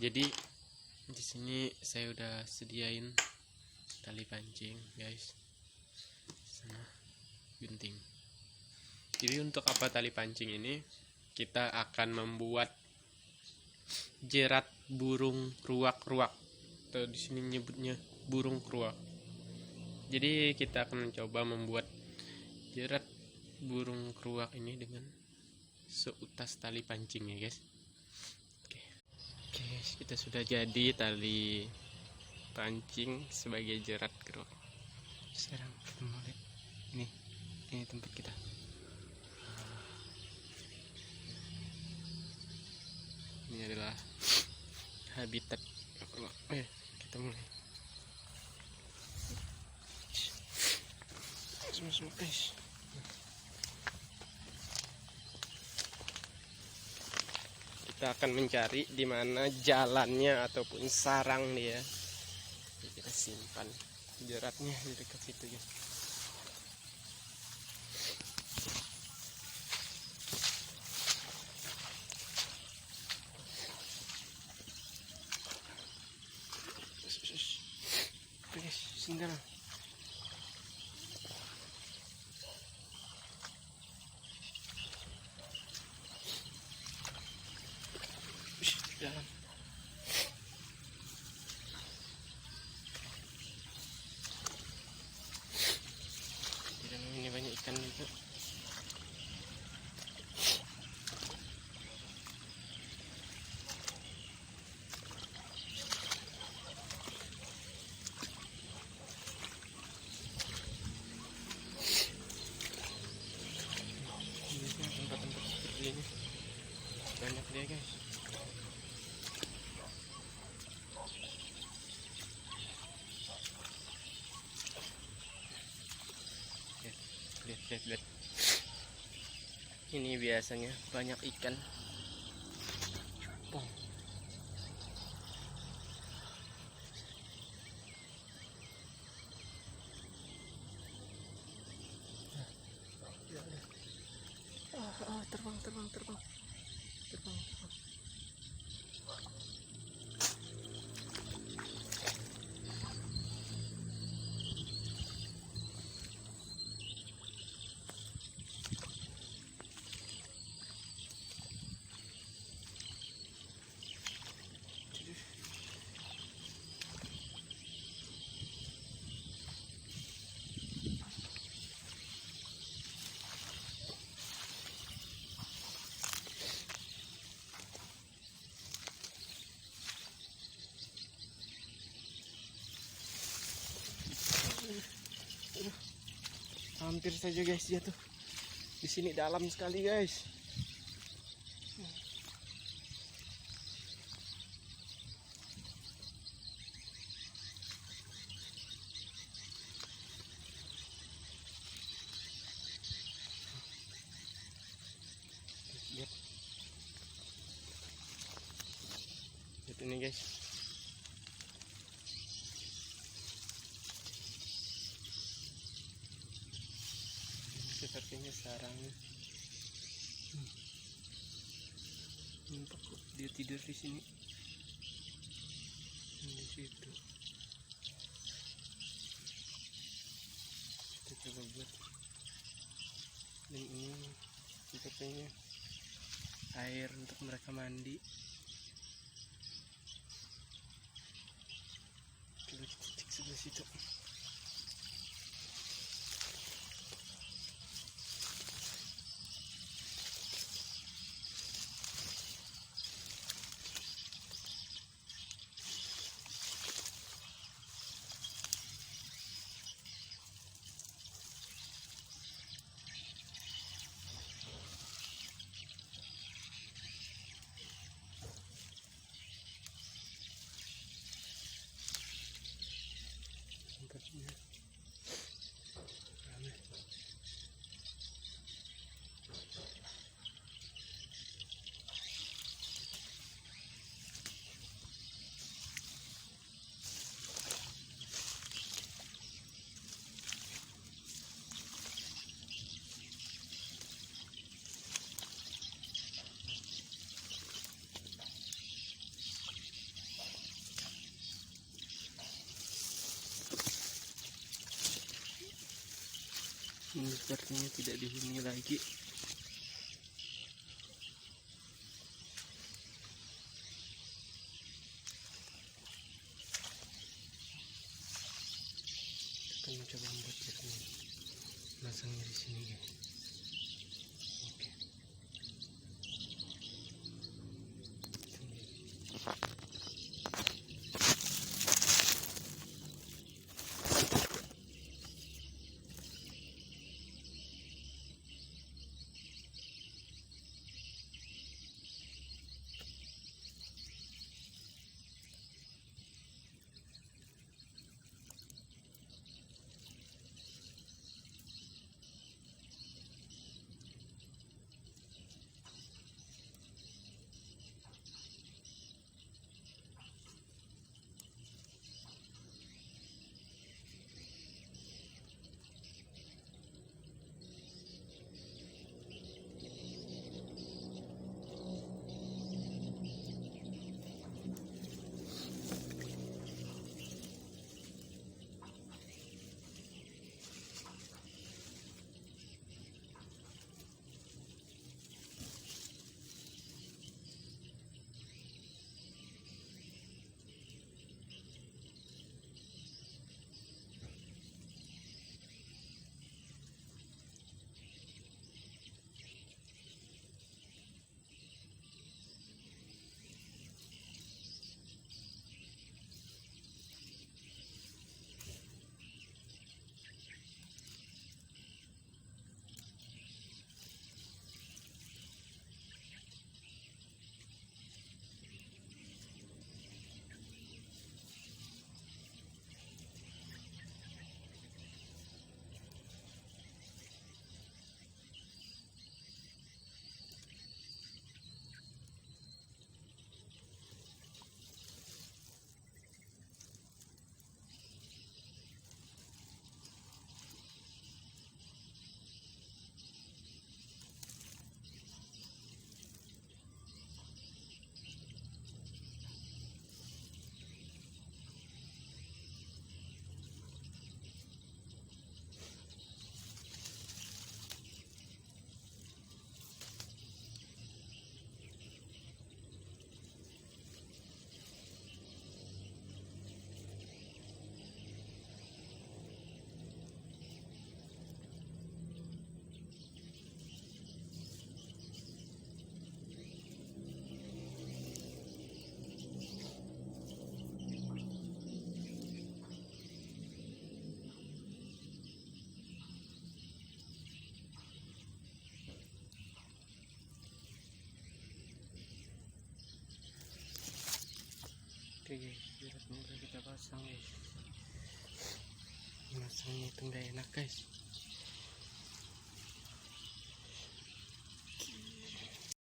Jadi di sini saya udah sediain tali pancing, guys. Sana gunting. Jadi untuk apa tali pancing ini? Kita akan membuat jerat burung ruak-ruak. Atau di sini nyebutnya burung ruak. Jadi kita akan mencoba membuat jerat burung ruak ini dengan seutas tali pancing ya, guys. Oke, kita sudah jadi tali pancing sebagai jerat keruak. Sekarang kita mau lihat ini tempat kita. Ini adalah habitat keruak. Kita mulai. Masuk guys. Kita akan mencari di mana jalannya ataupun sarang dia. Kita simpan jeratnya di dekat situ ya. Guys, singgah. Dalam. Di dalam ini banyak ikan juga. Tempat-tempat seperti ini banyak dia, guys. Lihat. Ini biasanya banyak ikan cupang. Terbang. Hampir saja guys jatuh. Di sini dalam sekali guys. Lihat ini guys. Sepertinya sarangnya. Nampak kok dia tidur di sini. Di situ. Kita coba buat. Dan ini sepertinya air untuk mereka mandi. Coba cek sebelah situ. Ini sepertinya tidak dihuni lagi. Kita akan mencoba membuat jaring, masangnya di sini guys. Oke. Oke guys, mulai kita pasang guys. Masangnya itu nggak enak guys.